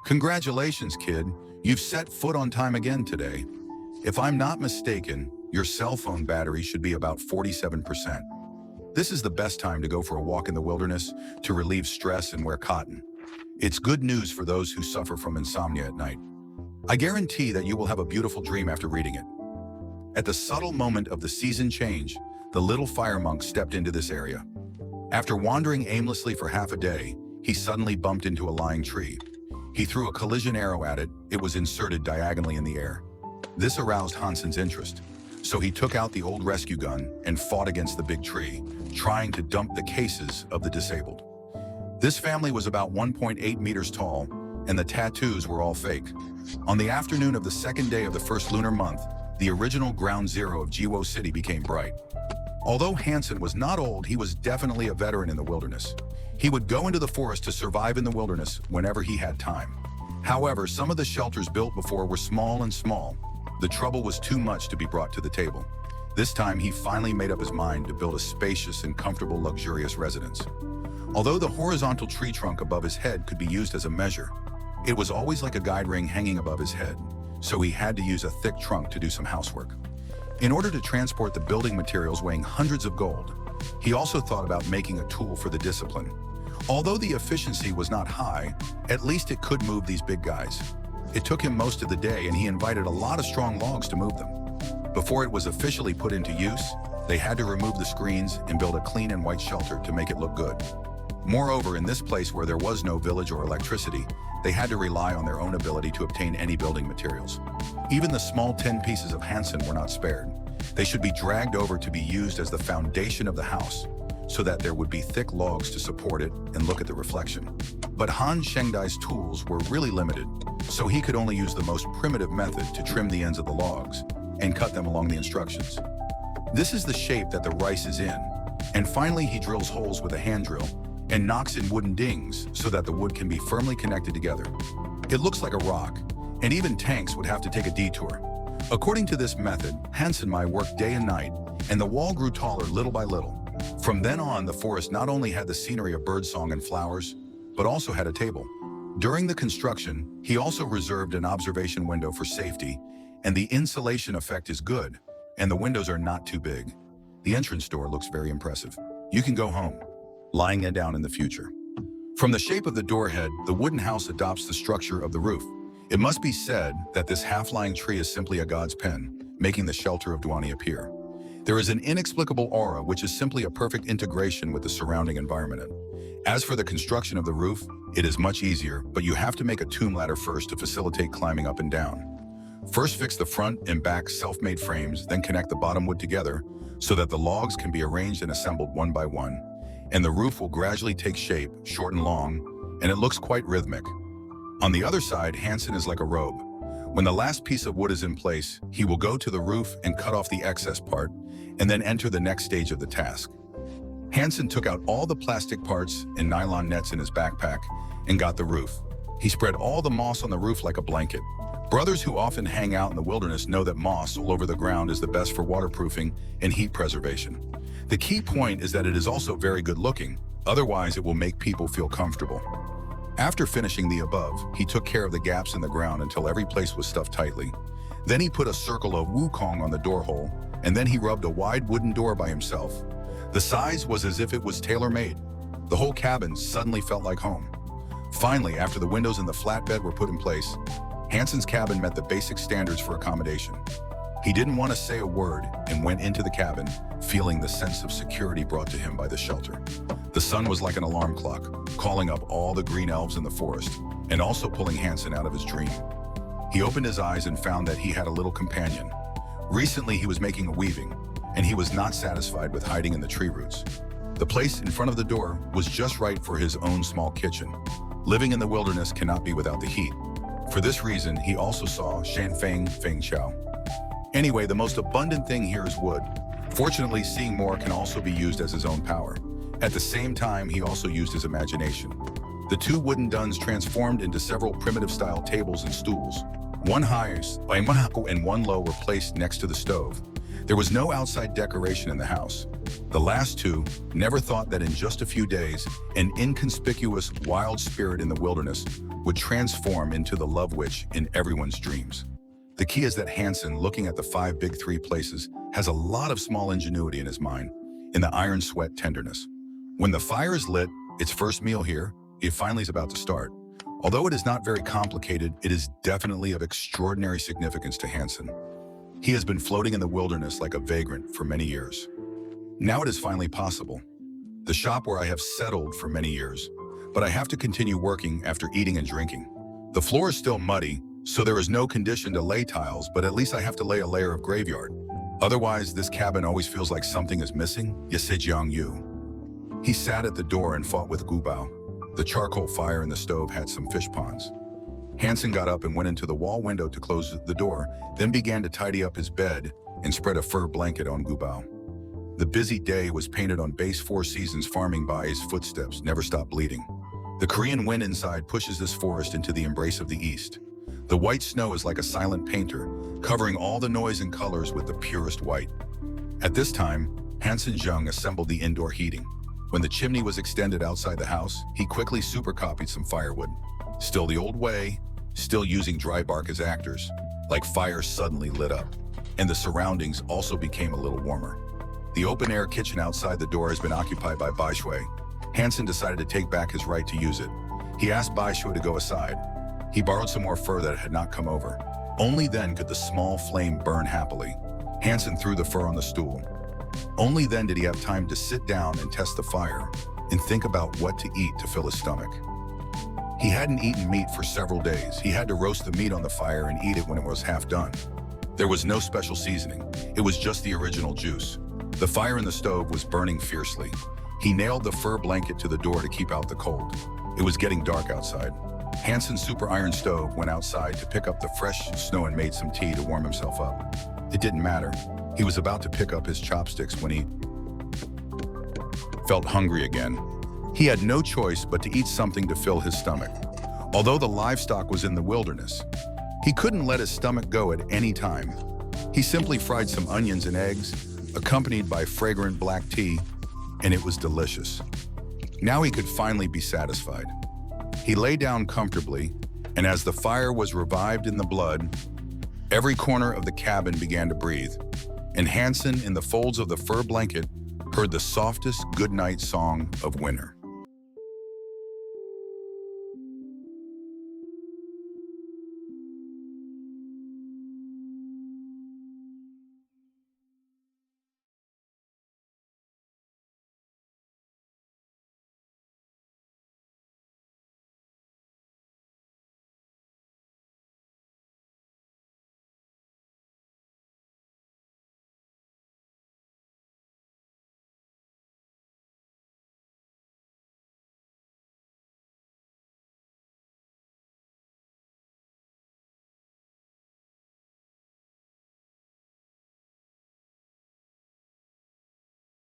Congratulations, kid. You've set foot on time again today. If I'm not mistaken, your cell phone battery should be about 47%. This is the best time to go for a walk in the wilderness to relieve stress and wear cotton. It's good news for those who suffer from insomnia at night. I guarantee that you will have a beautiful dream after reading it. At the subtle moment of the season change, the little fire monk stepped into this area. After wandering aimlessly for half a day, he suddenly bumped into a lying tree. He threw a collision arrow at it. It was inserted diagonally in the air. This aroused Hansen's interest, so he took out the old rescue gun and fought against the big tree, trying to dump the cases of the disabled. This family was about 1.8 meters tall, and the tattoos were all fake. On the afternoon of the second day of the first lunar month, the original ground zero of Jiwo City became bright. Although Hansen was not old, he was definitely a veteran in the wilderness. He would go into the forest to survive in the wilderness whenever he had time. However, some of the shelters built before were small and small. The trouble was too much to be brought to the table. This time, he finally made up his mind to build a spacious and comfortable, luxurious residence. Although the horizontal tree trunk above his head could be used as a measure, it was always like a guide ring hanging above his head, so he had to use a thick trunk to do some housework. In order to transport the building materials weighing hundreds of gold, he also thought about making a tool for the discipline. Although the efficiency was not high, at least it could move these big guys. It took him most of the day, and he invited a lot of strong logs to move them. Before it was officially put into use, they had to remove the screens and build a clean and white shelter to make it look good. Moreover, in this place where there was no village or electricity, they had to rely on their own ability to obtain any building materials. Even the small 10 pieces of Hansen were not spared. They should be dragged over to be used as the foundation of the house, so that there would be thick logs to support it and look at the reflection. But Han Shengdai's tools were really limited, so he could only use the most primitive method to trim the ends of the logs and cut them along the instructions. This is the shape that the rice is in, and finally he drills holes with a hand drill and knocks in wooden dings so that the wood can be firmly connected together. It looks like a rock, and even tanks would have to take a detour. According to this method, Hansen Mai worked day and night, and the wall grew taller little by little. From then on, the forest not only had the scenery of birdsong and flowers, but also had a table. During the construction, he also reserved an observation window for safety, and the insulation effect is good, and the windows are not too big. The entrance door looks very impressive. You can go home, lying it down in the future. From the shape of the doorhead, the wooden house adopts the structure of the roof. It must be said that this half-lying tree is simply a god's pen, making the shelter of Duani appear. There is an inexplicable aura which is simply a perfect integration with the surrounding environment. As for the construction of the roof, it is much easier, but you have to make a tomb ladder first to facilitate climbing up and down. First fix the front and back self-made frames, then connect the bottom wood together so that the logs can be arranged and assembled one by one, and the roof will gradually take shape, short and long, and it looks quite rhythmic. On the other side, Hansen is like a robe. When the last piece of wood is in place, he will go to the roof and cut off the excess part, and then enter the next stage of the task. Hansen took out all the plastic parts and nylon nets in his backpack and got the roof. He spread all the moss on the roof like a blanket. Brothers who often hang out in the wilderness know that moss all over the ground is the best for waterproofing and heat preservation. The key point is that it is also very good looking, otherwise it will make people feel comfortable. After finishing the above, he took care of the gaps in the ground until every place was stuffed tightly. Then he put a circle of wukong on the door hole, and then he rubbed a wide wooden door by himself. The size was as if it was tailor-made. The whole cabin suddenly felt like home. Finally, after the windows and the flatbed were put in place, Hansen's cabin met the basic standards for accommodation. He didn't want to say a word and went into the cabin, feeling the sense of security brought to him by the shelter. The sun was like an alarm clock, calling up all the green elves in the forest, and also pulling Hansen out of his dream. He opened his eyes and found that he had a little companion. Recently, he was making a weaving, and he was not satisfied with hiding in the tree roots. The place in front of the door was just right for his own small kitchen. Living in the wilderness cannot be without the heat. For this reason, he also saw Shanfeng Feng Xiao. Anyway, the most abundant thing here is wood. Fortunately, seeing more can also be used as his own power. At the same time, he also used his imagination. The two wooden duns transformed into several primitive-style tables and stools. One high and one low were placed next to the stove. There was no outside decoration in the house. The last two never thought that in just a few days, an inconspicuous wild spirit in the wilderness would transform into the love witch in everyone's dreams. The key is that Hansen, looking at the 5 big 3 places, has a lot of small ingenuity in his mind, in the iron sweat tenderness. When the fire is lit, its first meal here, it finally is about to start. Although it is not very complicated, it is definitely of extraordinary significance to Hansen. He has been floating in the wilderness like a vagrant for many years. Now it is finally possible. The shop where I have settled for many years, but I have to continue working after eating and drinking. The floor is still muddy, so there is no condition to lay tiles, but at least I have to lay a layer of graveyard. Otherwise, this cabin always feels like something is missing. Yesejang Yu. He sat at the door and fought with Gubao. The charcoal fire in the stove had some fish ponds. Hansen got up and went into the wall window to close the door, then began to tidy up his bed and spread a fur blanket on Gubao. The busy day was painted on base 4 seasons farming by his footsteps never stop bleeding. The Korean wind inside pushes this forest into the embrace of the east. The white snow is like a silent painter, covering all the noise and colors with the purest white. At this time, Hansen Jung assembled the indoor heating. When the chimney was extended outside the house, he quickly supercopied some firewood. Still the old way, still using dry bark as actors, like fire suddenly lit up, and the surroundings also became a little warmer. The open-air kitchen outside the door has been occupied by Bai Shui. Hansen decided to take back his right to use it. He asked Bai Shui to go aside. He borrowed some more fur that had not come over. Only then could the small flame burn happily. Hansen threw the fur on the stool. Only then did he have time to sit down and test the fire and think about what to eat to fill his stomach. He hadn't eaten meat for several days. He had to roast the meat on the fire and eat it when it was half done. There was no special seasoning. It was just the original juice. The fire in the stove was burning fiercely. He nailed the fur blanket to the door to keep out the cold. It was getting dark outside. Hansen's super iron stove went outside to pick up the fresh snow and made some tea to warm himself up. It didn't matter. He was about to pick up his chopsticks when he felt hungry again. He had no choice but to eat something to fill his stomach. Although the livestock was in the wilderness, he couldn't let his stomach go at any time. He simply fried some onions and eggs, accompanied by fragrant black tea, and it was delicious. Now he could finally be satisfied. He lay down comfortably, and as the fire was revived in the blood, every corner of the cabin began to breathe, and Hansen, in the folds of the fur blanket, heard the softest goodnight song of winter.